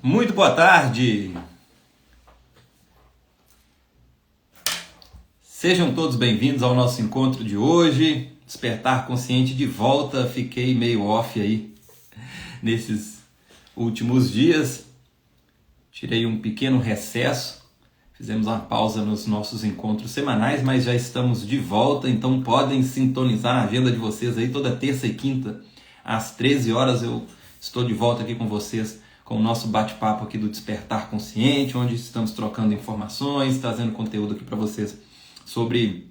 Muito boa tarde! Sejam todos bem-vindos ao nosso encontro de hoje. Despertar Consciente de volta. Fiquei meio off aí nesses últimos dias. Tirei um pequeno recesso. Fizemos uma pausa nos nossos encontros semanais, mas já estamos de volta, então podem sintonizar na agenda de vocês aí toda terça e quinta às 13 horas. Eu estou de volta aqui com vocês com o nosso bate-papo aqui do Despertar Consciente, onde estamos trocando informações, trazendo conteúdo aqui para vocês sobre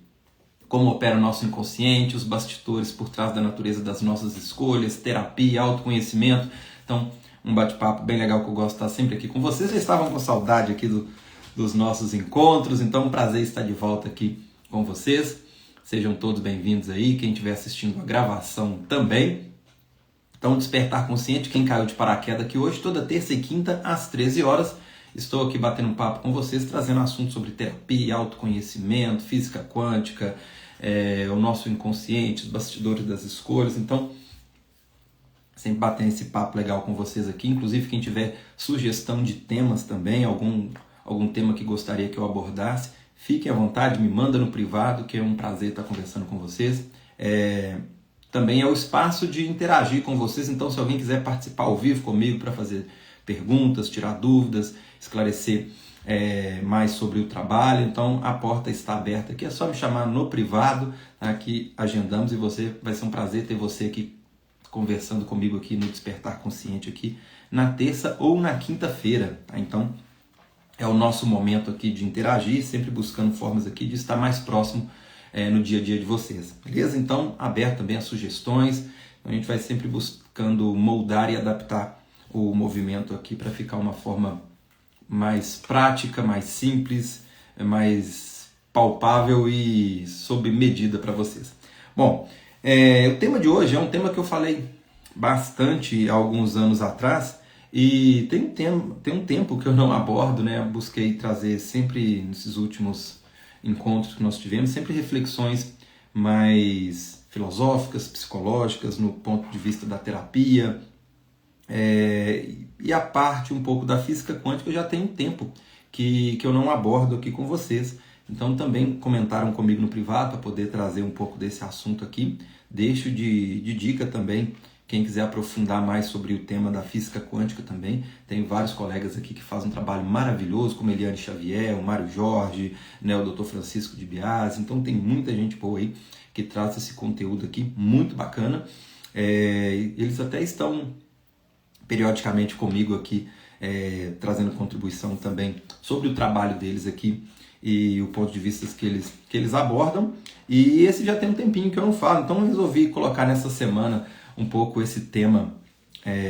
como opera o nosso inconsciente, os bastidores por trás da natureza das nossas escolhas, terapia, autoconhecimento. Então, um bate-papo bem legal que eu gosto de estar sempre aqui com vocês. Já estavam com saudade aqui dos nossos encontros, então é um prazer estar de volta aqui com vocês. Sejam todos bem-vindos aí, quem estiver assistindo a gravação também. Então, Despertar Consciente, quem caiu de paraquedas aqui hoje, toda terça e quinta às 13 horas. Estou aqui batendo um papo com vocês, trazendo assuntos sobre terapia, autoconhecimento, física quântica, o nosso inconsciente, os bastidores das escolhas. Então, sempre batendo esse papo legal com vocês aqui. Inclusive, quem tiver sugestão de temas também, algum tema que gostaria que eu abordasse, fiquem à vontade, me manda no privado, que é um prazer estar conversando com vocês. Também é o espaço de interagir com vocês, então se alguém quiser participar ao vivo comigo para fazer perguntas, tirar dúvidas, esclarecer mais sobre o trabalho, então a porta está aberta aqui, é só me chamar no privado, tá? Que agendamos e vai ser um prazer ter você aqui conversando comigo aqui no Despertar Consciente aqui na terça ou na quinta-feira, tá? Então é o nosso momento aqui de interagir, sempre buscando formas aqui de estar mais próximo no dia a dia de vocês, beleza? Então, aberto também as sugestões, a gente vai sempre buscando moldar e adaptar o movimento aqui para ficar uma forma mais prática, mais simples, mais palpável e sob medida para vocês. Bom, o tema de hoje é um tema que eu falei bastante há alguns anos atrás e tem um tempo que eu não abordo, né? Busquei trazer sempre nesses últimos encontros que nós tivemos, sempre reflexões mais filosóficas, psicológicas, no ponto de vista da terapia, e a parte um pouco da física quântica já tem um tempo que eu não abordo aqui com vocês. Então também comentaram comigo no privado para poder trazer um pouco desse assunto aqui. Deixo de dica também, quem quiser aprofundar mais sobre o tema da física quântica também, tem vários colegas aqui que fazem um trabalho maravilhoso, como Eliane Xavier, o Mário Jorge, né, o Dr. Francisco de Biasi. Então tem muita gente boa aí que traz esse conteúdo aqui, muito bacana. Eles até estão periodicamente comigo aqui, trazendo contribuição também sobre o trabalho deles aqui e o ponto de vista que eles abordam. E esse já tem um tempinho que eu não falo, então eu resolvi colocar nessa semana um pouco esse tema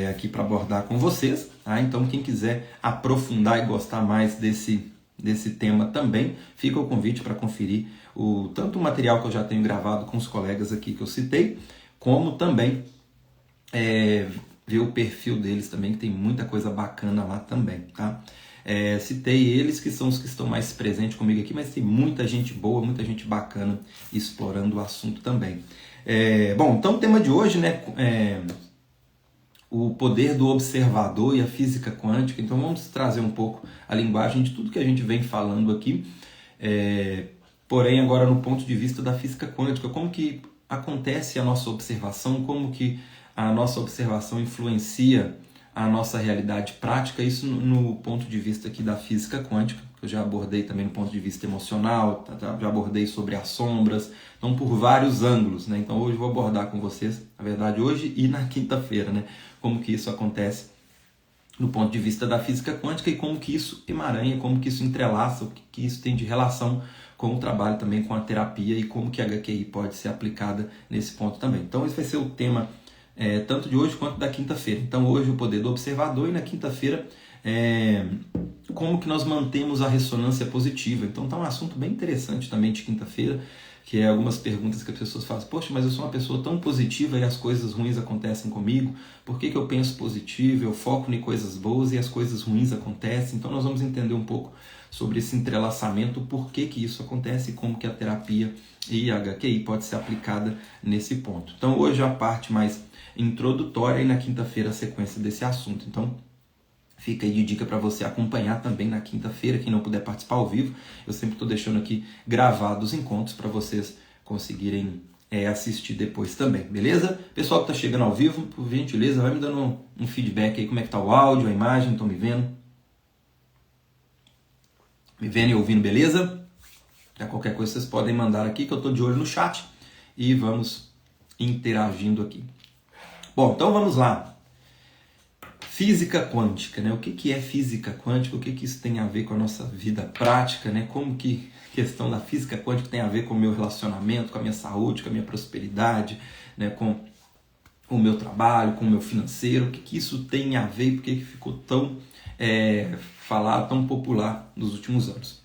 aqui para abordar com vocês, tá? Então quem quiser aprofundar e gostar mais desse tema também, fica o convite para conferir tanto o material que eu já tenho gravado com os colegas aqui que eu citei, como também ver o perfil deles também, que tem muita coisa bacana lá também, tá? Citei eles, que são os que estão mais presentes comigo aqui, mas tem muita gente boa, muita gente bacana explorando o assunto também. Bom, então o tema de hoje, né, o poder do observador e a física quântica. Então vamos trazer um pouco a linguagem de tudo que a gente vem falando aqui, porém agora no ponto de vista da física quântica, como que acontece a nossa observação, como que a nossa observação influencia a nossa realidade prática, isso no ponto de vista aqui da física quântica, que eu já abordei também no ponto de vista emocional, já abordei sobre as sombras, então por vários ângulos, né? Então hoje eu vou abordar com vocês, na verdade hoje e na quinta-feira, né? Como que isso acontece no ponto de vista da física quântica e como que isso emaranha, como que isso entrelaça, o que isso tem de relação com o trabalho também, com a terapia e como que a HQI pode ser aplicada nesse ponto também. Então esse vai ser o tema tanto de hoje quanto da quinta-feira. Então hoje o poder do observador e na quinta-feira como que nós mantemos a ressonância positiva. Então tá um assunto bem interessante também de quinta-feira, que é algumas perguntas que as pessoas fazem. Poxa, mas eu sou uma pessoa tão positiva e as coisas ruins acontecem comigo. Por que eu penso positivo, eu foco em coisas boas e as coisas ruins acontecem? Então nós vamos entender um pouco sobre esse entrelaçamento, por que isso acontece e como que a terapia e a HQI pode ser aplicada nesse ponto. Então hoje a parte mais introdutória e na quinta-feira a sequência desse assunto. Então Fica aí de dica para você acompanhar também na quinta-feira, quem não puder participar ao vivo. Eu sempre estou deixando aqui gravados os encontros para vocês conseguirem assistir depois também, beleza? Pessoal que está chegando ao vivo, por gentileza, vai me dando um feedback aí, como é que tá o áudio, a imagem, estão me vendo? Me vendo e ouvindo, beleza? Qualquer coisa vocês podem mandar aqui, que eu estou de olho no chat e vamos interagindo aqui. Bom, então vamos lá. Física quântica, né? O que é física quântica? O que isso tem a ver com a nossa vida prática, né? Como que a questão da física quântica tem a ver com o meu relacionamento, com a minha saúde, com a minha prosperidade, né? Com o meu trabalho, com o meu financeiro? O que isso tem a ver e por que ficou tão falado, tão popular nos últimos anos?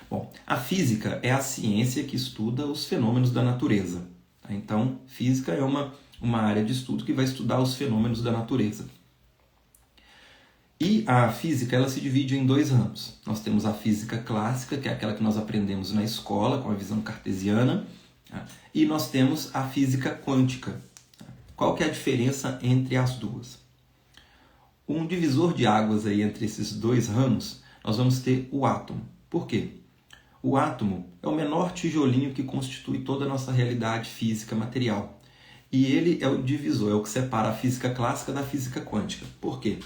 Bom, a física é a ciência que estuda os fenômenos da natureza. Tá? Então, física é uma área de estudo que vai estudar os fenômenos da natureza. E a física ela se divide em dois ramos. Nós temos a física clássica, que é aquela que nós aprendemos na escola, com a visão cartesiana, tá? E nós temos a física quântica. Qual que é a diferença entre as duas? Um divisor de águas aí entre esses dois ramos, nós vamos ter o átomo. Por quê? O átomo é o menor tijolinho que constitui toda a nossa realidade física material. E ele é o divisor, é o que separa a física clássica da física quântica. Por quê?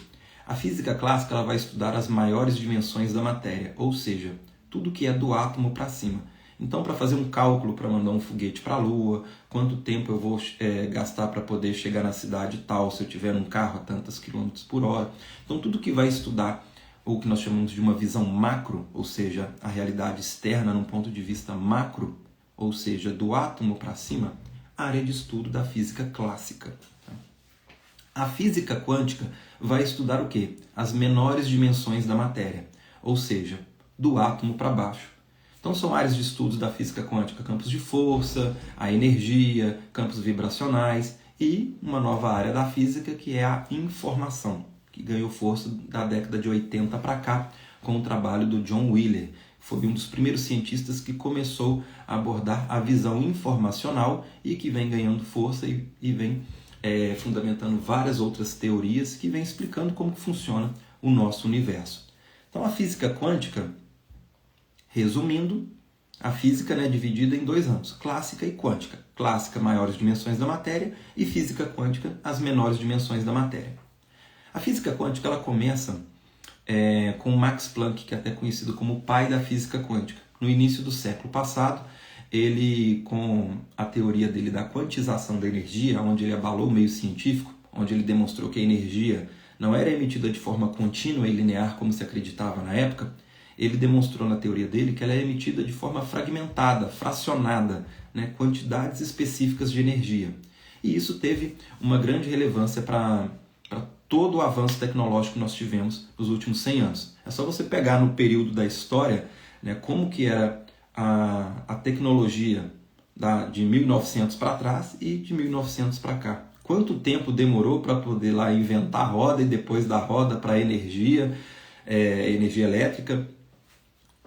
A física clássica ela vai estudar as maiores dimensões da matéria, ou seja, tudo que é do átomo para cima. Então, para fazer um cálculo para mandar um foguete para a Lua, quanto tempo eu vou gastar para poder chegar na cidade tal, se eu tiver um carro a tantos quilômetros por hora. Então, tudo que vai estudar o que nós chamamos de uma visão macro, ou seja, a realidade externa num ponto de vista macro, ou seja, do átomo para cima, a área de estudo da física clássica. A física quântica vai estudar o quê? As menores dimensões da matéria, ou seja, do átomo para baixo. Então são áreas de estudos da física quântica, campos de força, a energia, campos vibracionais e uma nova área da física que é a informação, que ganhou força da década de 80 para cá com o trabalho do John Wheeler. Foi um dos primeiros cientistas que começou a abordar a visão informacional e que vem ganhando força e vem fundamentando várias outras teorias que vem explicando como funciona o nosso universo. Então a física quântica, resumindo, a física é dividida em dois ramos, clássica e quântica. Clássica, maiores dimensões da matéria, e física quântica, as menores dimensões da matéria. A física quântica ela começa com Max Planck, que é até conhecido como o pai da física quântica. No início do século passado, ele, com a teoria dele da quantização da energia, onde ele abalou o meio científico, onde ele demonstrou que a energia não era emitida de forma contínua e linear como se acreditava na época, ele demonstrou na teoria dele que ela é emitida de forma fragmentada, fracionada, né, quantidades específicas de energia. E isso teve uma grande relevância para todo o avanço tecnológico que nós tivemos nos últimos 100 anos. É só você pegar no período da história, né, como que era a tecnologia de 1900 para trás e de 1900 para cá. Quanto tempo demorou para poder lá inventar a roda e depois da roda para energia elétrica?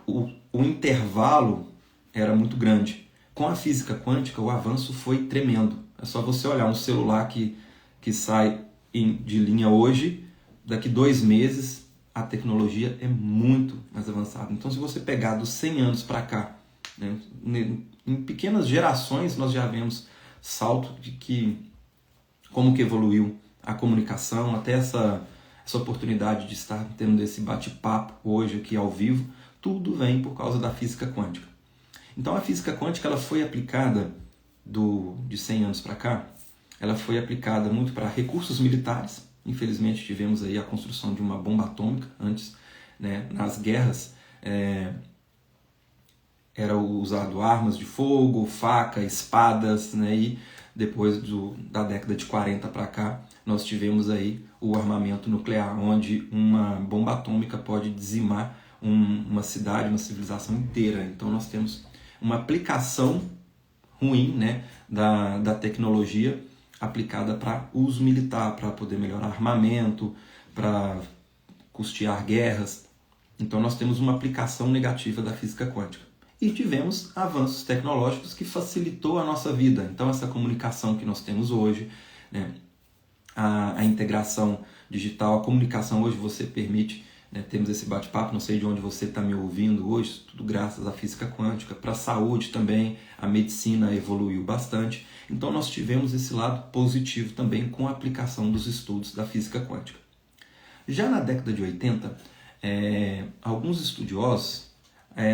O intervalo era muito grande. Com a física quântica, o avanço foi tremendo. É só você olhar um celular que sai de linha hoje, daqui 2 meses, a tecnologia é muito mais avançada. Então, se você pegar dos 100 anos para cá, né, em pequenas gerações, nós já vemos salto de como que evoluiu a comunicação, até essa oportunidade de estar tendo esse bate-papo hoje aqui ao vivo, tudo vem por causa da física quântica. Então, a física quântica ela foi aplicada de 100 anos para cá, ela foi aplicada muito para recursos militares. Infelizmente tivemos aí a construção de uma bomba atômica antes, né, nas guerras era usado armas de fogo, faca, espadas, né, e depois da década de 40 para cá nós tivemos aí o armamento nuclear, onde uma bomba atômica pode dizimar uma cidade, uma civilização inteira. Então nós temos uma aplicação ruim, né, da tecnologia aplicada para uso militar, para poder melhorar armamento, para custear guerras. Então nós temos uma aplicação negativa da física quântica. E tivemos avanços tecnológicos que facilitou a nossa vida. Então essa comunicação que nós temos hoje, né, a integração digital, a comunicação. Hoje você permite, né, temos esse bate-papo, não sei de onde você está me ouvindo hoje, tudo graças à física quântica. Para a saúde também, a medicina evoluiu bastante. Então nós tivemos esse lado positivo também com a aplicação dos estudos da física quântica. Já na década de 80, alguns estudiosos,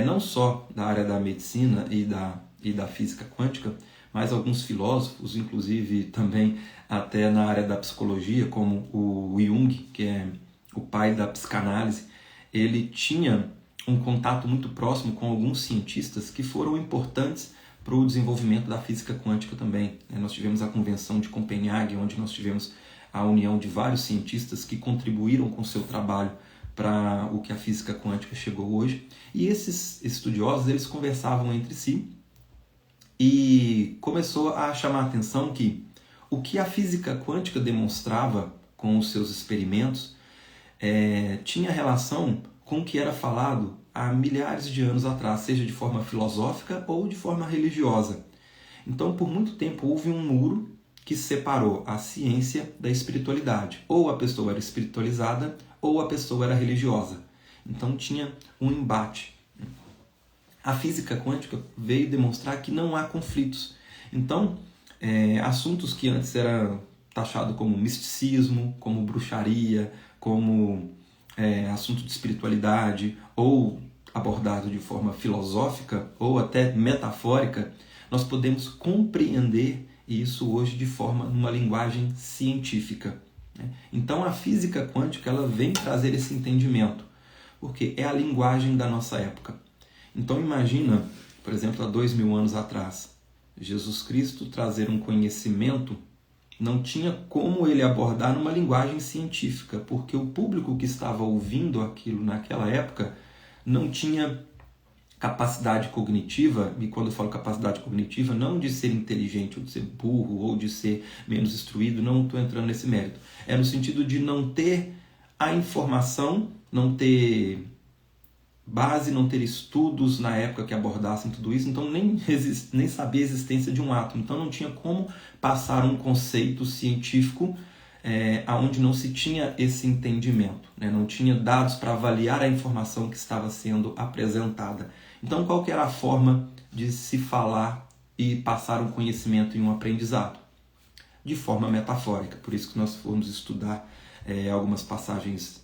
não só da área da medicina e da física quântica, mas alguns filósofos, inclusive também até na área da psicologia, como o Jung, que é o pai da psicanálise, ele tinha um contato muito próximo com alguns cientistas que foram importantes para o desenvolvimento da física quântica também. Nós tivemos a Convenção de Copenhague, onde nós tivemos a união de vários cientistas que contribuíram com o seu trabalho para o que a física quântica chegou hoje. E esses estudiosos, eles conversavam entre si e começou a chamar a atenção que o que a física quântica demonstrava com os seus experimentos tinha relação com o que era falado há milhares de anos atrás, seja de forma filosófica ou de forma religiosa. Então, por muito tempo, houve um muro que separou a ciência da espiritualidade. Ou a pessoa era espiritualizada, ou a pessoa era religiosa. Então, tinha um embate. A física quântica veio demonstrar que não há conflitos. Então, assuntos que antes eram taxados como misticismo, como bruxaria, como assunto de espiritualidade, ou abordado de forma filosófica, ou até metafórica, nós podemos compreender isso hoje de forma, numa linguagem científica. Então, a física quântica ela vem trazer esse entendimento, porque é a linguagem da nossa época. Então imagina, por exemplo, há 2000 anos atrás, Jesus Cristo trazer um conhecimento, não tinha como ele abordar numa linguagem científica, porque o público que estava ouvindo aquilo naquela época não tinha capacidade cognitiva, e quando eu falo capacidade cognitiva, não de ser inteligente, ou de ser burro, ou de ser menos instruído, não estou entrando nesse mérito. É no sentido de não ter a informação, não ter base, não ter estudos na época que abordassem tudo isso, então nem sabia a existência de um átomo. Então não tinha como passar um conceito científico onde não se tinha esse entendimento, né? Não tinha dados para avaliar a informação que estava sendo apresentada. Então qual que era a forma de se falar e passar um conhecimento e um aprendizado? De forma metafórica. Por isso que nós fomos estudar algumas passagens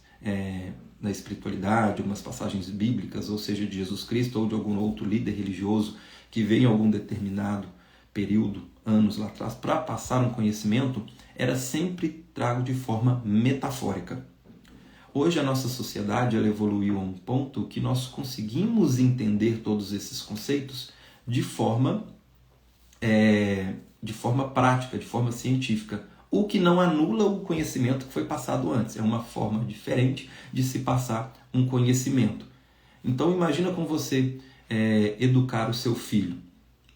da espiritualidade, algumas passagens bíblicas, ou seja, de Jesus Cristo ou de algum outro líder religioso que veio em algum determinado período, anos lá atrás, para passar um conhecimento, era sempre trago de forma metafórica. Hoje a nossa sociedade ela evoluiu a um ponto que nós conseguimos entender todos esses conceitos de forma prática, de forma científica, o que não anula o conhecimento que foi passado antes. É uma forma diferente de se passar um conhecimento. Então imagina como você educar o seu filho.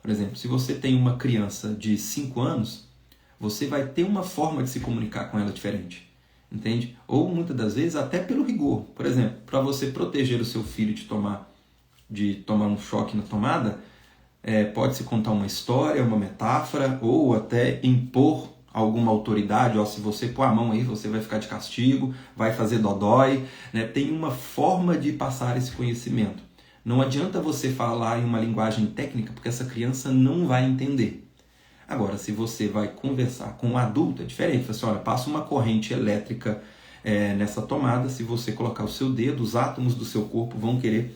Por exemplo, se você tem uma criança de 5 anos, você vai ter uma forma de se comunicar com ela diferente. Entende? Ou muitas das vezes até pelo rigor. Por exemplo, para você proteger o seu filho de tomar um choque na tomada, pode-se contar uma história, uma metáfora, ou até impor alguma autoridade, se você pôr a mão aí, você vai ficar de castigo, vai fazer dodói, né? Tem uma forma de passar esse conhecimento. Não adianta você falar em uma linguagem técnica, porque essa criança não vai entender. Agora, se você vai conversar com um adulto, é diferente. Você olha, passa uma corrente elétrica nessa tomada, se você colocar o seu dedo, os átomos do seu corpo vão querer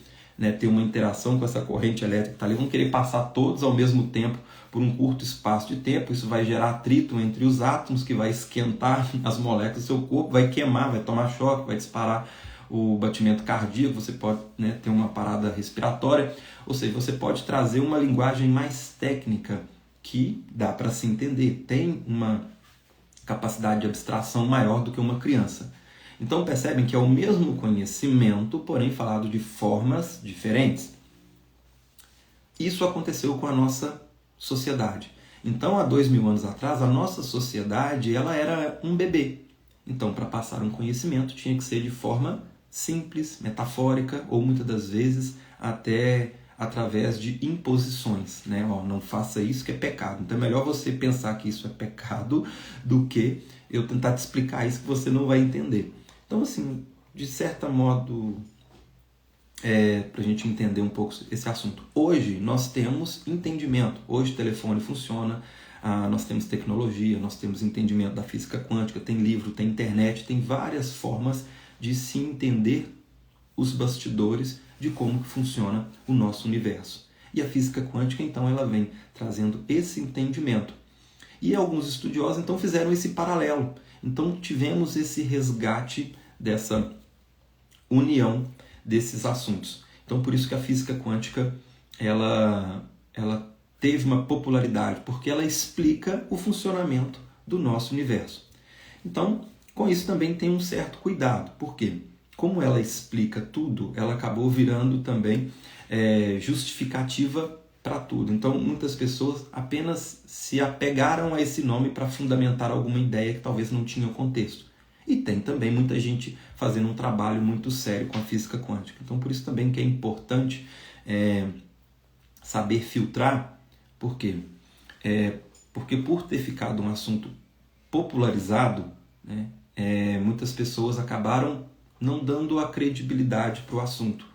ter uma interação com essa corrente elétrica que está ali, vão querer passar todos ao mesmo tempo por um curto espaço de tempo. Isso vai gerar atrito entre os átomos, que vai esquentar as moléculas do seu corpo, vai queimar, vai tomar choque, vai disparar o batimento cardíaco, você pode ter uma parada respiratória. Ou seja, você pode trazer uma linguagem mais técnica que dá para se entender, tem uma capacidade de abstração maior do que uma criança. Então percebem que é o mesmo conhecimento, porém falado de formas diferentes. Isso aconteceu com a nossa sociedade. Então, há 2000 anos atrás, a nossa sociedade ela era um bebê. Então, para passar um conhecimento, tinha que ser de forma simples, metafórica, ou muitas das vezes até através de imposições, né? Ó, não faça isso que é pecado. Então é melhor você pensar que isso é pecado do que eu tentar te explicar isso que você não vai entender. Então, assim, de certo modo, para a gente entender um pouco esse assunto. Hoje nós temos entendimento, hoje o telefone funciona, nós temos tecnologia, nós temos entendimento da física quântica, tem livro, tem internet, tem várias formas de se entender os bastidores de como funciona o nosso universo. E a física quântica, então, ela vem trazendo esse entendimento. E alguns estudiosos, então, fizeram esse paralelo. Então, tivemos esse resgate dessa união desses assuntos. Então, por isso que a física quântica, ela teve uma popularidade, porque ela explica o funcionamento do nosso universo. Então, com isso também tem um certo cuidado. Por quê? Como ela explica tudo, ela acabou virando também justificativa para tudo. Então, muitas pessoas apenas se apegaram a esse nome para fundamentar alguma ideia que talvez não tinha contexto. E tem também muita gente fazendo um trabalho muito sério com a física quântica. Então, por isso também que é importante saber filtrar. Por quê? Porque por ter ficado um assunto popularizado, né, muitas pessoas acabaram não dando a credibilidade para o assunto,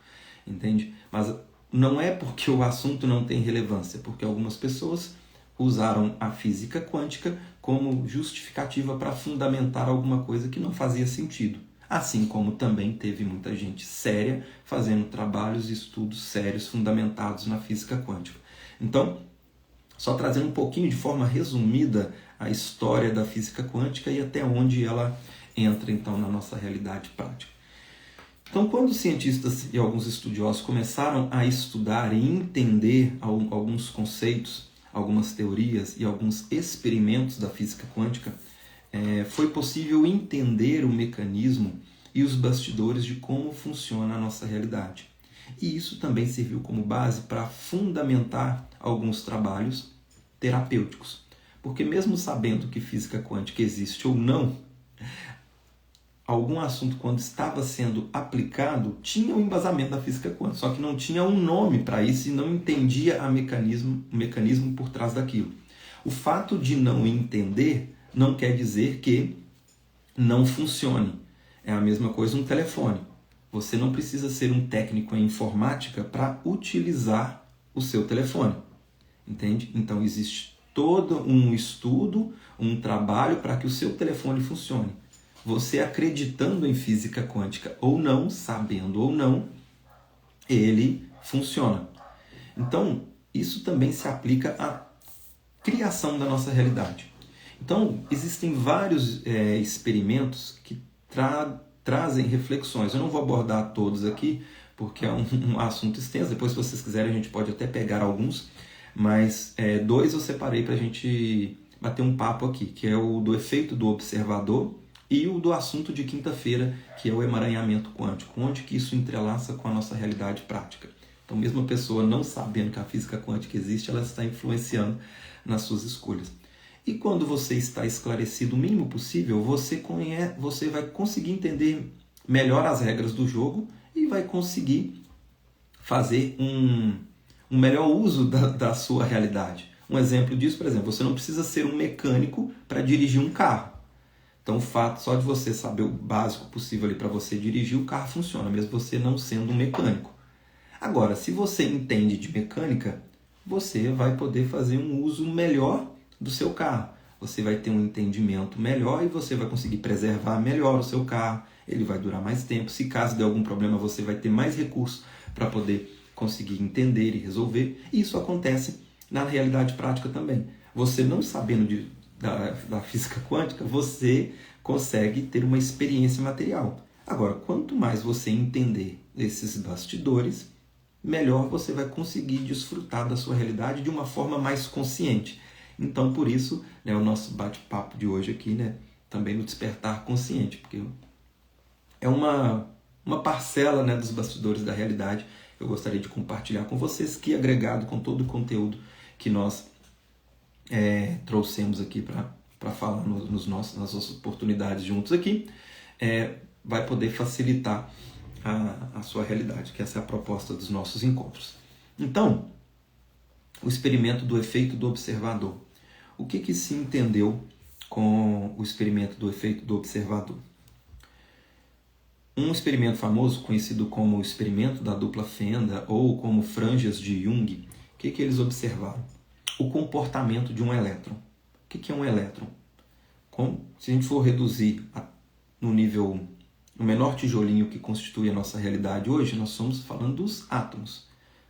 entende? Mas não é porque o assunto não tem relevância, porque algumas pessoas usaram a física quântica como justificativa para fundamentar alguma coisa que não fazia sentido. Assim como também teve muita gente séria fazendo trabalhos e estudos sérios fundamentados na física quântica. Então, só trazendo um pouquinho de forma resumida a história da física quântica e até onde ela entra então na nossa realidade prática. Então, quando os cientistas e alguns estudiosos começaram a estudar e entender alguns conceitos, algumas teorias e alguns experimentos da física quântica, foi possível entender o mecanismo e os bastidores de como funciona a nossa realidade. E isso também serviu como base para fundamentar alguns trabalhos terapêuticos. Porque mesmo sabendo que física quântica existe ou não, algum assunto, quando estava sendo aplicado, tinha um embasamento da física quântica, só que não tinha um nome para isso e não entendia o mecanismo por trás daquilo. O fato de não entender não quer dizer que não funcione. É a mesma coisa um telefone. Você não precisa ser um técnico em informática para utilizar o seu telefone, entende? Então existe todo um estudo, um trabalho para que o seu telefone funcione. Você acreditando em física quântica ou não, sabendo ou não, ele funciona. Então, isso também se aplica à criação da nossa realidade. Então, existem vários experimentos que trazem reflexões. Eu não vou abordar todos aqui, porque é um assunto extenso. Depois, se vocês quiserem, a gente pode até pegar alguns. Mas 2 eu separei para a gente bater um papo aqui, que é o do efeito do observador e o do assunto de quinta-feira, que é o emaranhamento quântico, onde que isso entrelaça com a nossa realidade prática. Então, mesmo a pessoa não sabendo que a física quântica existe, ela está influenciando nas suas escolhas. E quando você está esclarecido o mínimo possível, você vai conseguir entender melhor as regras do jogo e vai conseguir fazer um melhor uso da sua realidade. Um exemplo disso, por exemplo, você não precisa ser um mecânico para dirigir um carro. Então, o fato só de você saber o básico possível ali para você dirigir, o carro funciona, mesmo você não sendo um mecânico. Agora, se você entende de mecânica, você vai poder fazer um uso melhor do seu carro. Você vai ter um entendimento melhor e você vai conseguir preservar melhor o seu carro. Ele vai durar mais tempo. Se caso der algum problema, você vai ter mais recursos para poder conseguir entender e resolver. E isso acontece na realidade prática também. Você não sabendo da física quântica, você consegue ter uma experiência material. Agora, quanto mais você entender esses bastidores, melhor você vai conseguir desfrutar da sua realidade de uma forma mais consciente. Então, por isso, o nosso bate-papo de hoje aqui, também no despertar consciente, porque é uma parcela dos bastidores da realidade que eu gostaria de compartilhar com vocês, que agregado com todo o conteúdo que nós trouxemos aqui para falar nas nossas oportunidades juntos aqui, vai poder facilitar a sua realidade, que essa é a proposta dos nossos encontros. Então, o experimento do efeito do observador. O que se entendeu com o experimento do efeito do observador? Um experimento famoso, conhecido como o experimento da dupla fenda ou como franjas de Jung, o que eles observaram? O comportamento de um elétron. O que é um elétron? Se a gente for reduzir no nível, o menor tijolinho que constitui a nossa realidade hoje, nós estamos falando dos átomos.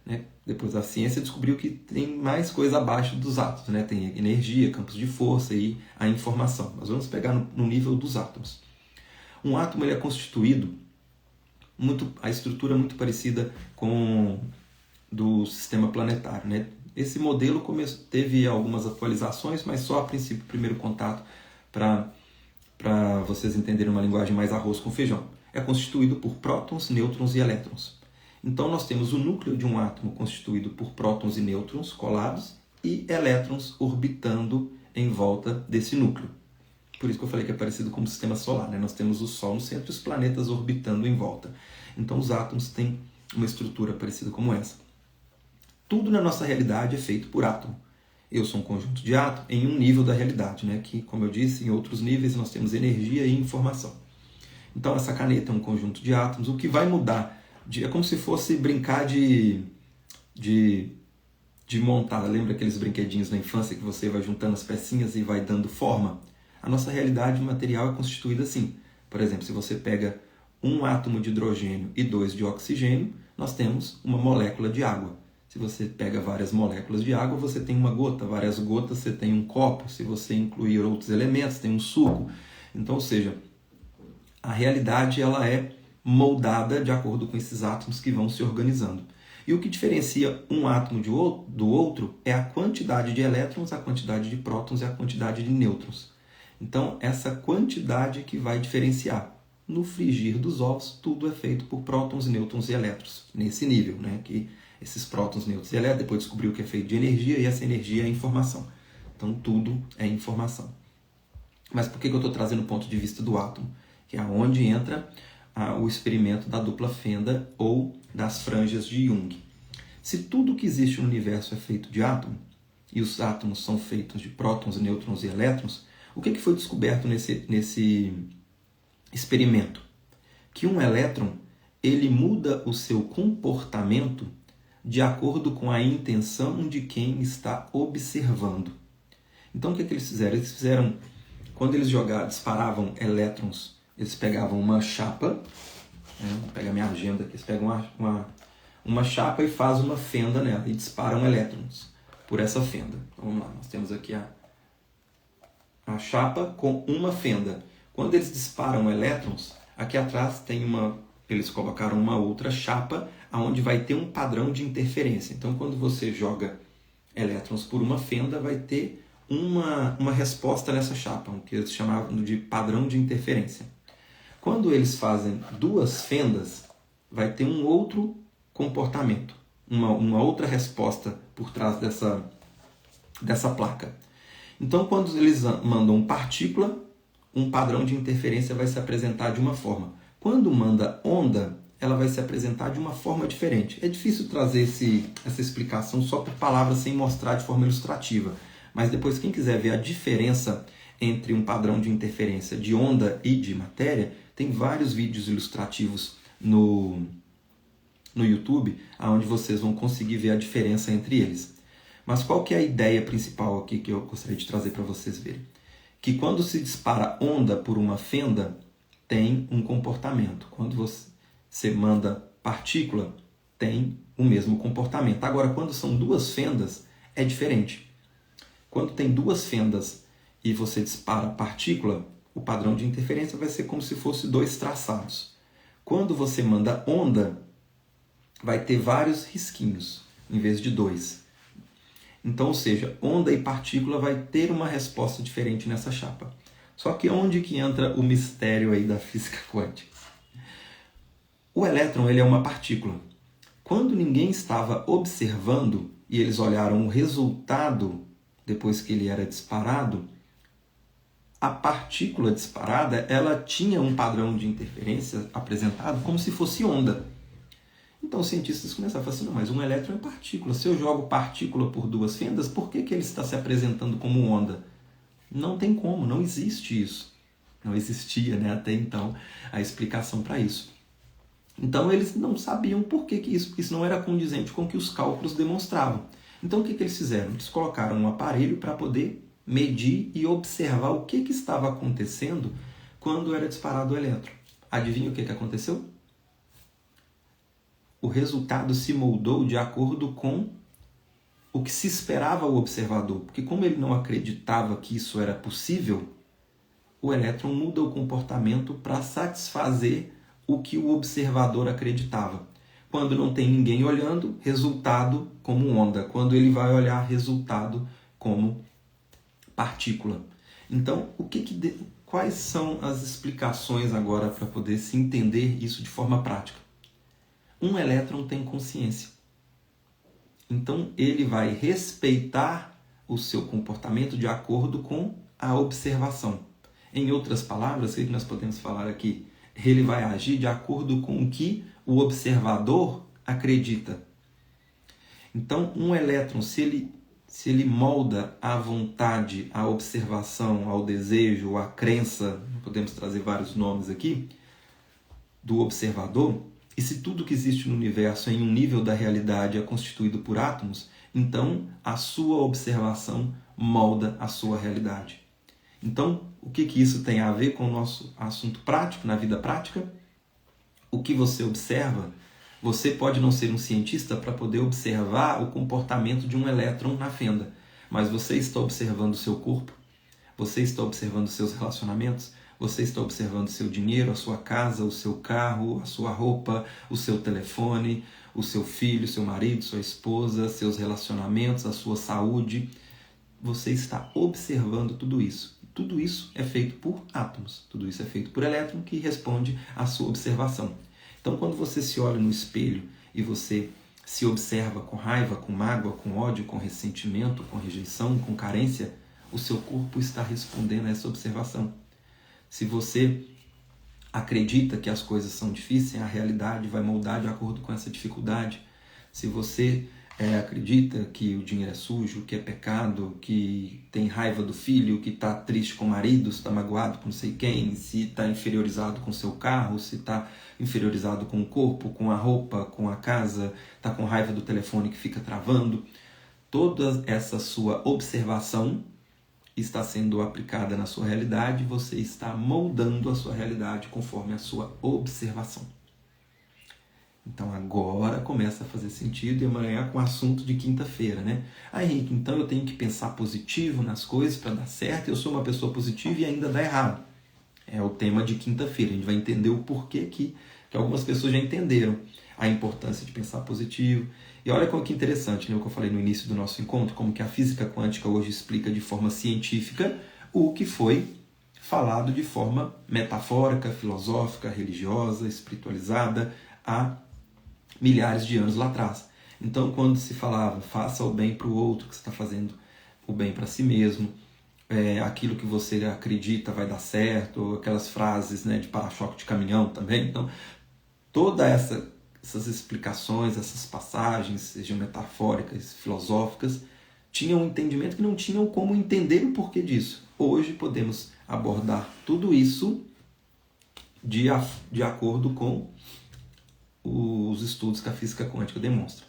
Né? Depois a ciência descobriu que tem mais coisa abaixo dos átomos. Né? Tem energia, campos de força e a informação. Mas vamos pegar no nível dos átomos. Um átomo ele é constituído, a estrutura é muito parecida com do sistema planetário. Né? Esse modelo teve algumas atualizações, mas só a princípio, primeiro contato, para vocês entenderem uma linguagem mais arroz com feijão. É constituído por prótons, nêutrons e elétrons. Então nós temos o núcleo de um átomo constituído por prótons e nêutrons colados e elétrons orbitando em volta desse núcleo. Por isso que eu falei que é parecido com o sistema solar. Né? Nós temos o Sol no centro e os planetas orbitando em volta. Então os átomos têm uma estrutura parecida como essa. Tudo na nossa realidade é feito por átomo. Eu sou um conjunto de átomos em um nível da realidade, né? Que, como eu disse, em outros níveis nós temos energia e informação. Então essa caneta é um conjunto de átomos. O que vai mudar é como se fosse brincar de montar. Lembra aqueles brinquedinhos na infância que você vai juntando as pecinhas e vai dando forma? A nossa realidade material é constituída assim. Por exemplo, se você pega um átomo de hidrogênio e 2 de oxigênio, nós temos uma molécula de água. Se você pega várias moléculas de água, você tem uma gota. Várias gotas, você tem um copo. Se você incluir outros elementos, tem um suco. Então, ou seja, a realidade ela é moldada de acordo com esses átomos que vão se organizando. E o que diferencia um átomo do outro é a quantidade de elétrons, a quantidade de prótons e a quantidade de nêutrons. Então, essa quantidade que vai diferenciar. No frigir dos ovos, tudo é feito por prótons, nêutrons e elétrons. Nesse nível, né? Que esses prótons, nêutrons e elétrons, depois descobriu que é feito de energia e essa energia é informação. Então, tudo é informação. Mas por que eu estou trazendo o ponto de vista do átomo? Que é onde entra o experimento da dupla fenda ou das franjas de Jung. Se tudo que existe no universo é feito de átomo, e os átomos são feitos de prótons, nêutrons e elétrons, o que foi descoberto nesse experimento? Que um elétron ele muda o seu comportamento de acordo com a intenção de quem está observando. Então o que eles fizeram? Eles fizeram, quando eles disparavam elétrons, eles pegavam uma chapa, vou pegar minha agenda aqui, eles pegam uma chapa e fazem uma fenda nela e disparam elétrons por essa fenda. Então, vamos lá, nós temos aqui a chapa com uma fenda. Quando eles disparam elétrons, aqui atrás eles colocaram uma outra chapa onde vai ter um padrão de interferência. Então, quando você joga elétrons por uma fenda, vai ter uma resposta nessa chapa, que eles chamavam de padrão de interferência. Quando eles fazem duas fendas, vai ter um outro comportamento, uma outra resposta por trás dessa placa. Então, quando eles mandam partícula, um padrão de interferência vai se apresentar de uma forma. Quando manda onda, ela vai se apresentar de uma forma diferente. É difícil trazer essa explicação só por palavras sem mostrar de forma ilustrativa. Mas depois, quem quiser ver a diferença entre um padrão de interferência de onda e de matéria, tem vários vídeos ilustrativos no YouTube, onde vocês vão conseguir ver a diferença entre eles. Mas qual que é a ideia principal aqui que eu gostaria de trazer para vocês verem? Que quando se dispara onda por uma fenda, tem um comportamento. Quando você manda partícula, tem o mesmo comportamento. Agora, quando são duas fendas, é diferente. Quando tem duas fendas e você dispara partícula, o padrão de interferência vai ser como se fosse dois traçados. Quando você manda onda, vai ter vários risquinhos, em vez de dois. Então, ou seja, onda e partícula vai ter uma resposta diferente nessa chapa. Só que onde que entra o mistério aí da física quântica? O elétron ele é uma partícula. Quando ninguém estava observando e eles olharam o resultado depois que ele era disparado, a partícula disparada ela tinha um padrão de interferência apresentado como se fosse onda. Então os cientistas começaram a falar assim, não, mas um elétron é partícula. Se eu jogo partícula por duas fendas, por que ele está se apresentando como onda? Não tem como, não existe isso. Não existia, né, até então a explicação para isso. Então eles não sabiam por que isso, porque isso não era condizente com o que os cálculos demonstravam. Então o que eles fizeram? Eles colocaram um aparelho para poder medir e observar o que estava acontecendo quando era disparado o elétron. Adivinha o que aconteceu? O resultado se moldou de acordo com o que se esperava ao observador. Porque como ele não acreditava que isso era possível, o elétron muda o comportamento para satisfazer o que o observador acreditava. Quando não tem ninguém olhando, resultado como onda. Quando ele vai olhar, resultado como partícula. Então, quais são as explicações agora para poder se entender isso de forma prática? Um elétron tem consciência. Então, ele vai respeitar o seu comportamento de acordo com a observação. Em outras palavras, o que nós podemos falar aqui? Ele vai agir de acordo com o que o observador acredita. Então, um elétron, se ele molda à vontade, à observação, ao desejo, à crença, podemos trazer vários nomes aqui, do observador, e se tudo que existe no universo em um nível da realidade é constituído por átomos, então a sua observação molda a sua realidade. Então, o que isso tem a ver com o nosso assunto prático, na vida prática? O que você observa, você pode não ser um cientista para poder observar o comportamento de um elétron na fenda, mas você está observando o seu corpo, você está observando os seus relacionamentos, você está observando o seu dinheiro, a sua casa, o seu carro, a sua roupa, o seu telefone, o seu filho, seu marido, sua esposa, seus relacionamentos, a sua saúde. Você está observando tudo isso. Tudo isso é feito por átomos, tudo isso é feito por elétron que responde à sua observação. Então, quando você se olha no espelho e você se observa com raiva, com mágoa, com ódio, com ressentimento, com rejeição, com carência, o seu corpo está respondendo a essa observação. Se você acredita que as coisas são difíceis, a realidade vai moldar de acordo com essa dificuldade. Se você acredita que o dinheiro é sujo, que é pecado, que tem raiva do filho, que está triste com o marido, se está magoado com não sei quem, se está inferiorizado com o seu carro, se está inferiorizado com o corpo, com a roupa, com a casa, está com raiva do telefone que fica travando, toda essa sua observação está sendo aplicada na sua realidade, você está moldando a sua realidade conforme a sua observação. Então agora começa a fazer sentido e amanhã com o assunto de quinta-feira, né? Henrique, então eu tenho que pensar positivo nas coisas para dar certo, eu sou uma pessoa positiva e ainda dá errado. É o tema de quinta-feira, a gente vai entender o porquê que algumas pessoas já entenderam a importância de pensar positivo. E olha como que interessante, né, o que eu falei no início do nosso encontro, como que a física quântica hoje explica de forma científica o que foi falado de forma metafórica, filosófica, religiosa, espiritualizada há milhares de anos lá atrás. Então, quando se falava, faça o bem para o outro, que você está fazendo o bem para si mesmo, aquilo que você acredita vai dar certo, aquelas frases, né, de para-choque de caminhão também. Então, todas essas explicações, essas passagens, sejam metafóricas, filosóficas, tinham um entendimento que não tinham como entender o porquê disso. Hoje podemos abordar tudo isso de acordo com os estudos que a física quântica demonstra.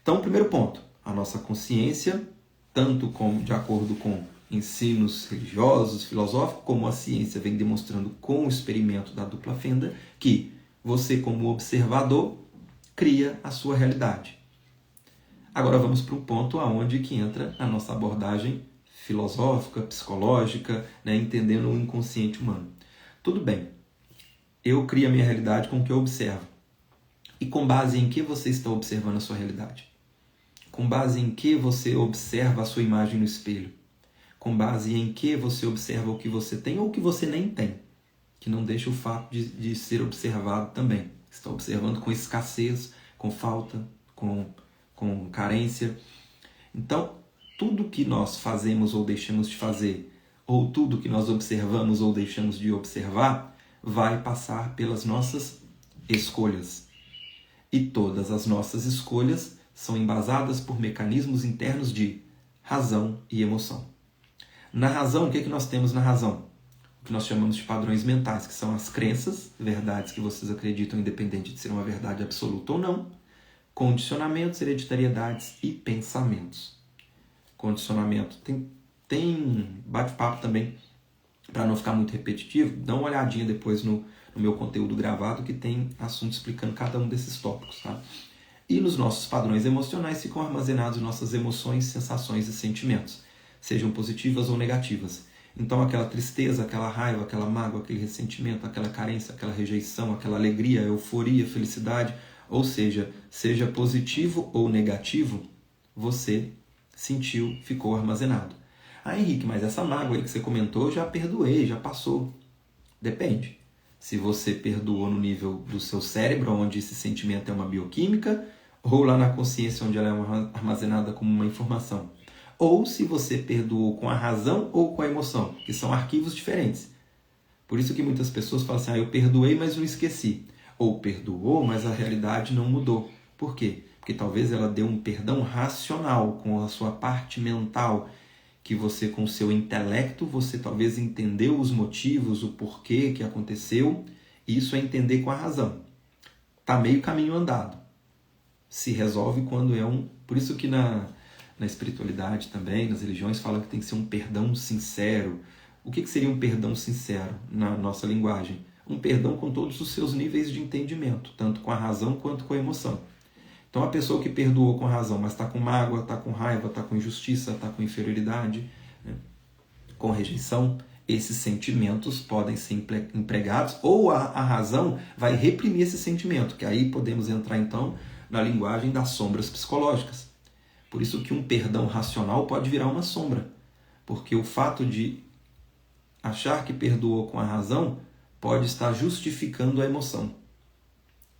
Então, primeiro ponto, a nossa consciência, tanto de acordo com ensinos religiosos, filosóficos, como a ciência vem demonstrando com o experimento da dupla fenda, que você, como observador, cria a sua realidade. Agora vamos para um ponto aonde que entra a nossa abordagem filosófica, psicológica, né, entendendo o inconsciente humano. Tudo bem, eu crio a minha realidade com o que eu observo. E com base em que você está observando a sua realidade? Com base em que você observa a sua imagem no espelho? Com base em que você observa o que você tem ou o que você nem tem? Que não deixa o fato de ser observado também. Está observando com escassez, com falta, com carência. Então, tudo que nós fazemos ou deixamos de fazer, ou tudo que nós observamos ou deixamos de observar, vai passar pelas nossas escolhas. E todas as nossas escolhas são embasadas por mecanismos internos de razão e emoção. Na razão, o que nós temos na razão? O que nós chamamos de padrões mentais, que são as crenças, verdades que vocês acreditam, independente de ser uma verdade absoluta ou não, condicionamentos, hereditariedades e pensamentos. Condicionamento tem bate-papo também, para não ficar muito repetitivo, dá uma olhadinha depois no meu conteúdo gravado que tem assunto explicando cada um desses tópicos. Tá? E nos nossos padrões emocionais ficam armazenados nossas emoções, sensações e sentimentos, sejam positivas ou negativas. Então aquela tristeza, aquela raiva, aquela mágoa, aquele ressentimento, aquela carência, aquela rejeição, aquela alegria, euforia, felicidade, ou seja positivo ou negativo, você sentiu, ficou armazenado. Ah, Henrique, mas essa mágoa aí que você comentou, eu já perdoei, já passou. Depende. Se você perdoou no nível do seu cérebro, onde esse sentimento é uma bioquímica, ou lá na consciência, onde ela é armazenada como uma informação. Ou se você perdoou com a razão ou com a emoção, que são arquivos diferentes. Por isso que muitas pessoas falam assim, eu perdoei, mas não esqueci. Ou perdoou, mas a realidade não mudou. Por quê? Porque talvez ela deu um perdão racional com a sua parte mental, que você, com o seu intelecto, você talvez entendeu os motivos, o porquê que aconteceu, e isso é entender com a razão. Está meio caminho andado. Se resolve quando é um... Por isso que na espiritualidade também, nas religiões, falam que tem que ser um perdão sincero. O que seria um perdão sincero na nossa linguagem? Um perdão com todos os seus níveis de entendimento, tanto com a razão quanto com a emoção. Então a pessoa que perdoou com razão, mas está com mágoa, está com raiva, está com injustiça, está com inferioridade, né, com rejeição, esses sentimentos podem ser empregados, ou a razão vai reprimir esse sentimento, que aí podemos entrar então na linguagem das sombras psicológicas. Por isso que um perdão racional pode virar uma sombra, porque o fato de achar que perdoou com a razão pode estar justificando a emoção.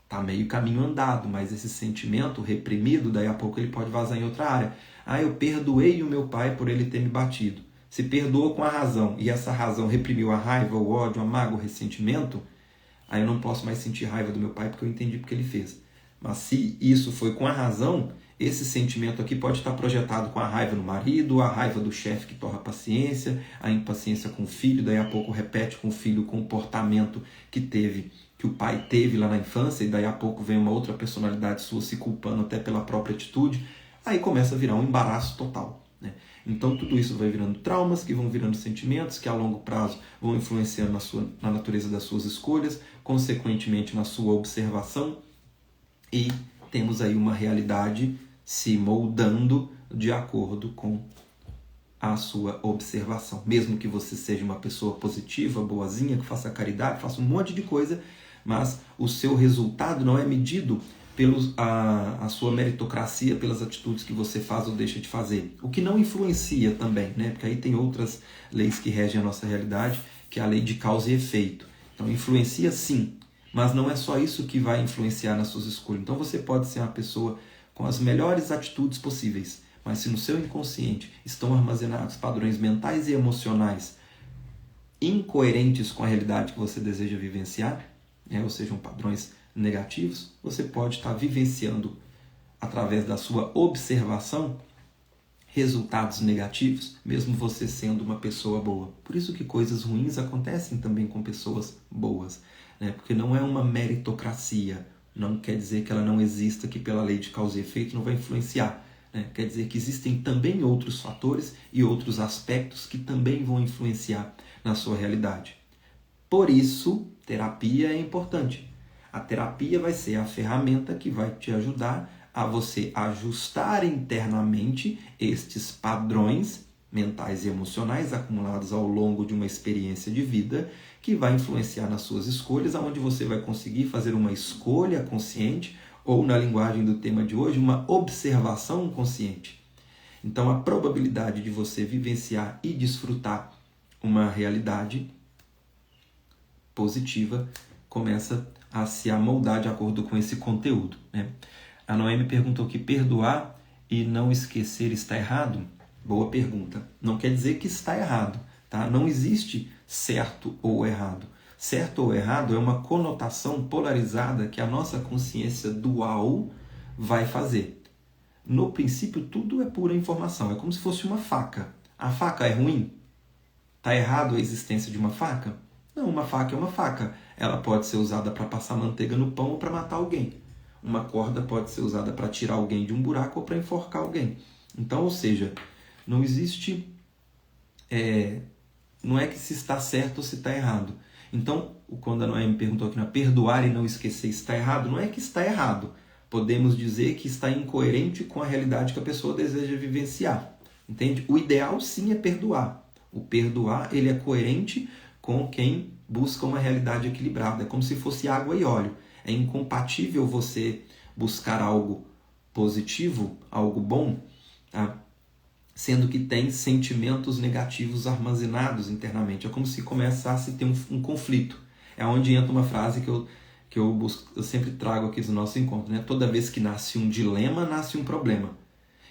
Está meio caminho andado, mas esse sentimento reprimido, daí a pouco ele pode vazar em outra área. Ah, eu perdoei o meu pai por ele ter me batido. Se perdoou com a razão e essa razão reprimiu a raiva, o ódio, a mágoa, o ressentimento, aí eu não posso mais sentir raiva do meu pai porque eu entendi porque ele fez. Mas se isso foi com a razão, esse sentimento aqui pode estar projetado com a raiva no marido, a raiva do chefe que torra a paciência, a impaciência com o filho, daí a pouco repete com o filho o comportamento que o pai teve lá na infância, e daí a pouco vem uma outra personalidade sua se culpando até pela própria atitude, aí começa a virar um embaraço total. Né? Então tudo isso vai virando traumas, que vão virando sentimentos, que a longo prazo vão influenciando na natureza das suas escolhas, consequentemente na sua observação, e temos aí uma realidade se moldando de acordo com a sua observação. Mesmo que você seja uma pessoa positiva, boazinha, que faça caridade, faça um monte de coisa, mas o seu resultado não é medido pela sua meritocracia, pelas atitudes que você faz ou deixa de fazer. O que não influencia também, né? Porque aí tem outras leis que regem a nossa realidade, que é a lei de causa e efeito. Então influencia sim, mas não é só isso que vai influenciar nas suas escolhas. Então você pode ser uma pessoa com as melhores atitudes possíveis, mas se no seu inconsciente estão armazenados padrões mentais e emocionais incoerentes com a realidade que você deseja vivenciar, né, ou sejam padrões negativos, você pode estar vivenciando, através da sua observação, resultados negativos, mesmo você sendo uma pessoa boa. Por isso que coisas ruins acontecem também com pessoas boas, né? Porque não é uma meritocracia, não quer dizer que ela não exista, que pela lei de causa e efeito não vai influenciar. Né? Quer dizer que existem também outros fatores e outros aspectos que também vão influenciar na sua realidade. Por isso, terapia é importante. A terapia vai ser a ferramenta que vai te ajudar a você ajustar internamente estes padrões mentais e emocionais acumulados ao longo de uma experiência de vida que vai influenciar nas suas escolhas, onde você vai conseguir fazer uma escolha consciente ou, na linguagem do tema de hoje, uma observação consciente. Então, a probabilidade de você vivenciar e desfrutar uma realidade positiva começa a se amoldar de acordo com esse conteúdo. Né? A Noemi perguntou que perdoar e não esquecer está errado? Boa pergunta. Não quer dizer que está errado. Tá? Não existe certo ou errado. Certo ou errado é uma conotação polarizada que a nossa consciência dual vai fazer. No princípio, tudo é pura informação. É como se fosse uma faca. A faca é ruim? Está errado a existência de uma faca? Não, uma faca é uma faca. Ela pode ser usada para passar manteiga no pão ou para matar alguém. Uma corda pode ser usada para tirar alguém de um buraco ou para enforcar alguém. Então, ou seja, não existe... não é que se está certo ou se está errado. Então, quando a Noé me perguntou aqui, perdoar e não esquecer está errado, não é que está errado. Podemos dizer que está incoerente com a realidade que a pessoa deseja vivenciar. Entende? O ideal sim é perdoar. O perdoar, ele é coerente com quem busca uma realidade equilibrada. É como se fosse água e óleo. É incompatível você buscar algo positivo, algo bom, tá? Sendo que tem sentimentos negativos armazenados internamente. É como se começasse a ter um conflito. É onde entra uma frase que eu sempre trago aqui do nosso encontro, né? Toda vez que nasce um dilema, nasce um problema.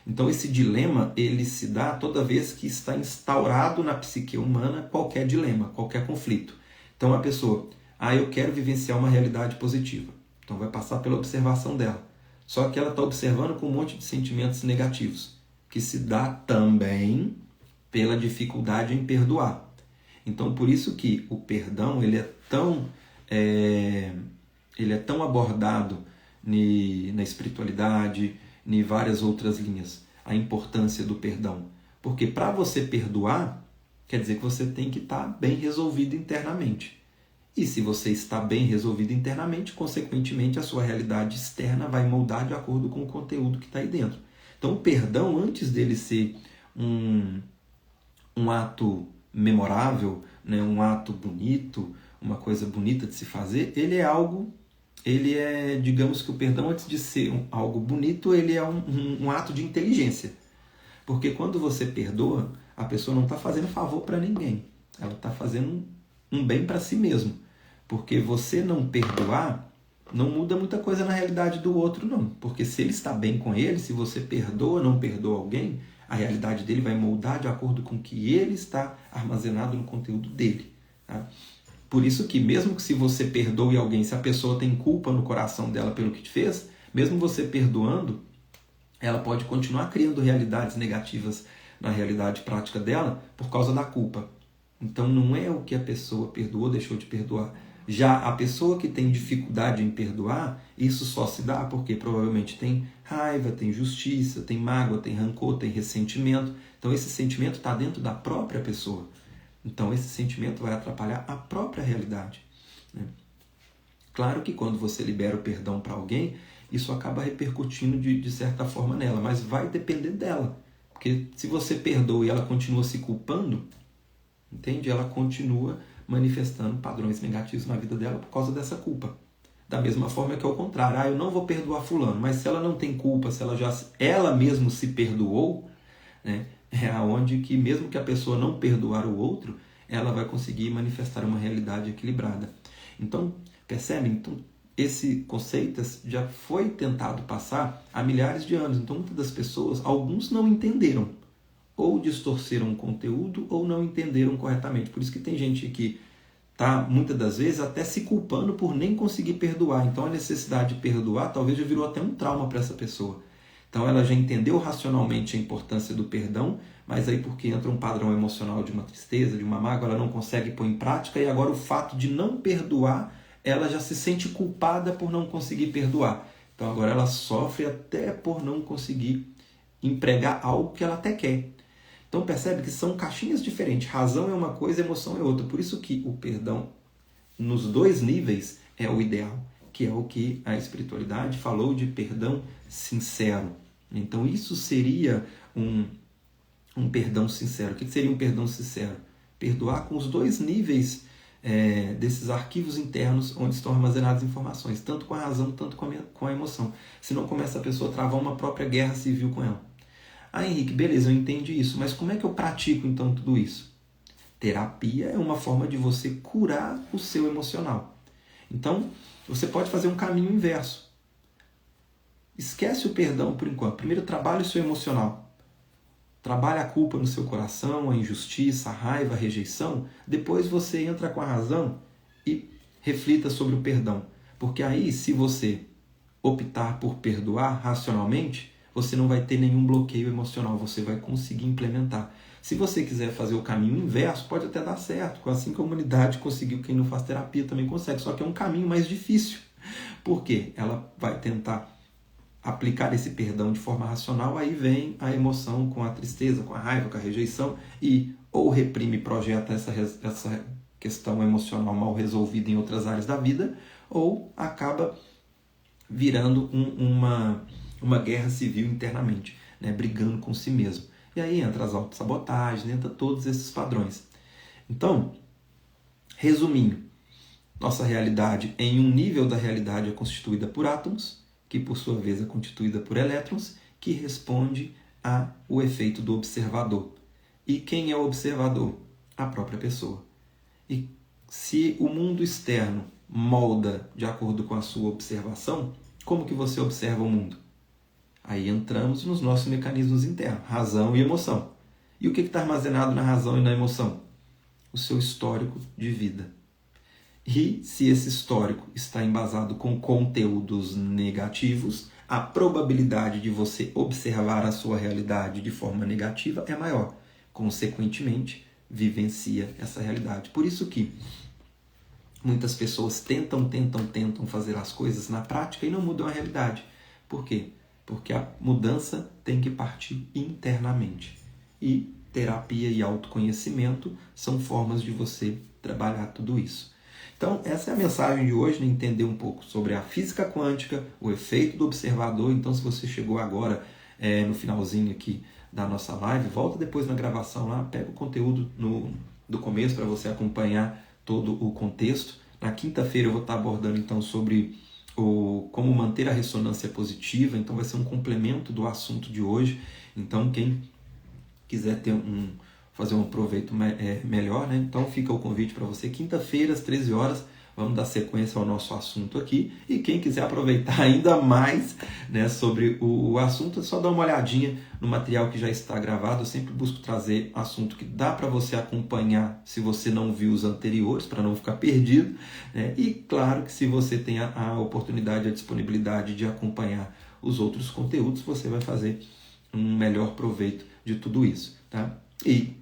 Então esse dilema, ele se dá toda vez que está instaurado na psique humana qualquer dilema, qualquer conflito. Então a pessoa, eu quero vivenciar uma realidade positiva. Então vai passar pela observação dela. Só que ela está observando com um monte de sentimentos negativos, que se dá também pela dificuldade em perdoar. Então por isso que o perdão, ele é tão abordado na espiritualidade, em várias outras linhas, a importância do perdão. Porque para você perdoar, quer dizer que você tem que estar bem resolvido internamente. E se você está bem resolvido internamente, consequentemente a sua realidade externa vai moldar de acordo com o conteúdo que está aí dentro. Então o perdão, antes dele ser um ato memorável, né, um ato bonito, uma coisa bonita de se fazer, digamos que o perdão, antes de ser algo bonito, ele é um ato de inteligência. Porque quando você perdoa, a pessoa não está fazendo favor para ninguém. Ela está fazendo um bem para si mesmo. Porque você não perdoar, não muda muita coisa na realidade do outro, não. Porque se ele está bem com ele, se você perdoa ou não perdoa alguém, a realidade dele vai moldar de acordo com o que ele está armazenado no conteúdo dele. Tá? Por isso que mesmo que se você perdoe alguém, se a pessoa tem culpa no coração dela pelo que te fez, mesmo você perdoando, ela pode continuar criando realidades negativas na realidade prática dela por causa da culpa. Então não é o que a pessoa perdoou, deixou de perdoar. Já a pessoa que tem dificuldade em perdoar, isso só se dá porque provavelmente tem raiva, tem injustiça, tem mágoa, tem rancor, tem ressentimento. Então esse sentimento está dentro da própria pessoa. Então esse sentimento vai atrapalhar a própria realidade. Né? Claro que quando você libera o perdão para alguém, isso acaba repercutindo de certa forma nela, mas vai depender dela. Porque se você perdoa e ela continua se culpando, entende? Ela continua manifestando padrões negativos na vida dela por causa dessa culpa. Da mesma forma que ao contrário, eu não vou perdoar fulano, mas se ela não tem culpa, se ela mesmo se perdoou, né, é aonde que mesmo que a pessoa não perdoar o outro, ela vai conseguir manifestar uma realidade equilibrada. Então, percebem? Então, esse conceito já foi tentado passar há milhares de anos. Então, muitas das pessoas, alguns não entenderam, ou distorceram o conteúdo, ou não entenderam corretamente. Por isso que tem gente que está, muitas das vezes, até se culpando por nem conseguir perdoar. Então, a necessidade de perdoar talvez já virou até um trauma para essa pessoa. Então, ela já entendeu racionalmente a importância do perdão, mas aí porque entra um padrão emocional de uma tristeza, de uma mágoa, ela não consegue pôr em prática, e agora o fato de não perdoar, ela já se sente culpada por não conseguir perdoar. Então, agora ela sofre até por não conseguir empregar algo que ela até quer. Então percebe que são caixinhas diferentes. Razão é uma coisa, emoção é outra. Por isso que o perdão, nos dois níveis, é o ideal, que é o que a espiritualidade falou de perdão sincero. Então isso seria um perdão sincero. O que seria um perdão sincero? Perdoar com os dois níveis desses arquivos internos onde estão armazenadas informações, tanto com a razão, tanto com a emoção. Senão começa a pessoa a travar uma própria guerra civil com ela. Henrique, beleza, eu entendi isso, mas como é que eu pratico então tudo isso? Terapia é uma forma de você curar o seu emocional. Então, você pode fazer um caminho inverso. Esquece o perdão por enquanto. Primeiro, trabalhe o seu emocional. Trabalhe a culpa no seu coração, a injustiça, a raiva, a rejeição. Depois você entra com a razão e reflita sobre o perdão. Porque aí, se você optar por perdoar racionalmente, você não vai ter nenhum bloqueio emocional, você vai conseguir implementar. Se você quiser fazer o caminho inverso, pode até dar certo. Assim que a humanidade conseguiu, quem não faz terapia também consegue. Só que é um caminho mais difícil. Por quê? Ela vai tentar aplicar esse perdão de forma racional, aí vem a emoção com a tristeza, com a raiva, com a rejeição, e ou reprime e projeta essa questão emocional mal resolvida em outras áreas da vida, ou acaba virando uma guerra civil internamente, né? Brigando com si mesmo. E aí entra as autossabotagens, entra todos esses padrões. Então, resumindo, nossa realidade em um nível da realidade é constituída por átomos, que por sua vez é constituída por elétrons, que responde ao efeito do observador. E quem é o observador? A própria pessoa. E se o mundo externo molda de acordo com a sua observação, como que você observa o mundo? Aí entramos nos nossos mecanismos internos, razão e emoção. E o que está armazenado na razão e na emoção? O seu histórico de vida. E se esse histórico está embasado com conteúdos negativos, a probabilidade de você observar a sua realidade de forma negativa é maior. Consequentemente, vivencia essa realidade. Por isso que muitas pessoas tentam fazer as coisas na prática e não mudam a realidade. Por quê? Porque a mudança tem que partir internamente. E terapia e autoconhecimento são formas de você trabalhar tudo isso. Então, essa é a mensagem de hoje, né? Entender um pouco sobre a física quântica, o efeito do observador. Então, se você chegou agora no finalzinho aqui da nossa live, volta depois na gravação lá, pega o conteúdo do começo para você acompanhar todo o contexto. Na quinta-feira eu vou estar abordando então sobre como manter a ressonância positiva, então vai ser um complemento do assunto de hoje. Então quem quiser fazer um proveito melhor, né? Então fica o convite para você, quinta-feira às 13 horas, vamos dar sequência ao nosso assunto aqui. E quem quiser aproveitar ainda mais, né, sobre o assunto, é só dar uma olhadinha no material que já está gravado. Eu sempre busco trazer assunto que dá para você acompanhar se você não viu os anteriores, para não ficar perdido, né? E claro que se você tem a oportunidade, a disponibilidade de acompanhar os outros conteúdos, você vai fazer um melhor proveito de tudo isso, tá? E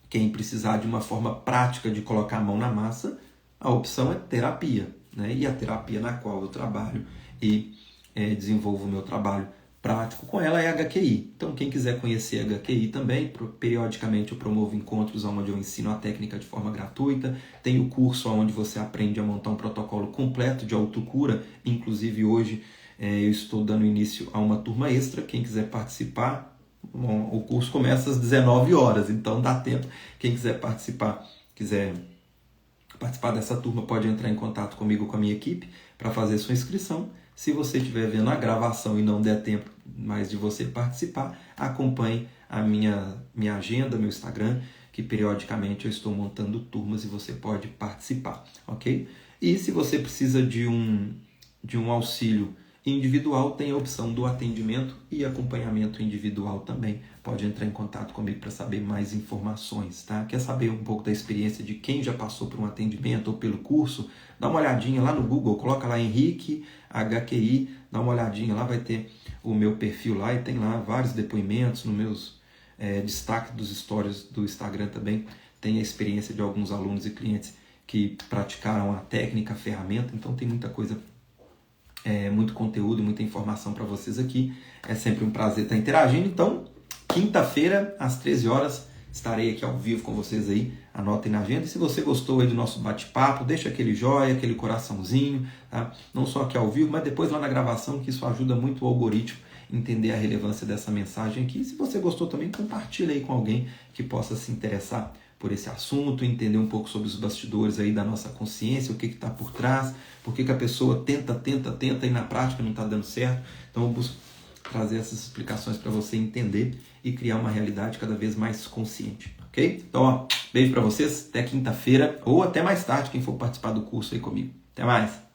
quem precisar de uma forma prática de colocar a mão na massa, a opção é terapia, né? E a terapia na qual eu trabalho e desenvolvo o meu trabalho prático com ela é HQI. Então, quem quiser conhecer HQI também, periodicamente eu promovo encontros onde eu ensino a técnica de forma gratuita. Tem o curso onde você aprende a montar um protocolo completo de autocura. Inclusive, hoje eu estou dando início a uma turma extra. Quem quiser participar, o curso começa às 19 horas, então dá tempo. Quem quiser participar dessa turma, pode entrar em contato comigo, com a minha equipe, para fazer sua inscrição. Se você estiver vendo a gravação e não der tempo mais de você participar, acompanhe a minha agenda, meu Instagram, que periodicamente eu estou montando turmas e você pode participar, ok? E se você precisa de um auxílio individual, tem a opção do atendimento e acompanhamento individual também. Pode entrar em contato comigo para saber mais informações, tá? Quer saber um pouco da experiência de quem já passou por um atendimento ou pelo curso? Dá uma olhadinha lá no Google, coloca lá Henrique HQI, dá uma olhadinha lá, vai ter o meu perfil lá e tem lá vários depoimentos nos meus destaques dos stories do Instagram também. Tem a experiência de alguns alunos e clientes que praticaram a técnica, a ferramenta, então tem muita coisa, muito conteúdo, muita informação para vocês aqui. É sempre um prazer estar interagindo. Então, quinta-feira, às 13 horas, estarei aqui ao vivo com vocês aí. Anotem na agenda. E se você gostou aí do nosso bate-papo, deixa aquele joinha, aquele coraçãozinho, tá? Não só aqui ao vivo, mas depois lá na gravação, que isso ajuda muito o algoritmo a entender a relevância dessa mensagem aqui. E se você gostou também, compartilha aí com alguém que possa se interessar por esse assunto, entender um pouco sobre os bastidores aí da nossa consciência, o que está por trás, por que a pessoa tenta e na prática não está dando certo. Então eu busco trazer essas explicações para você entender e criar uma realidade cada vez mais consciente, ok? Então, beijo para vocês, até quinta-feira ou até mais tarde, quem for participar do curso aí comigo. Até mais!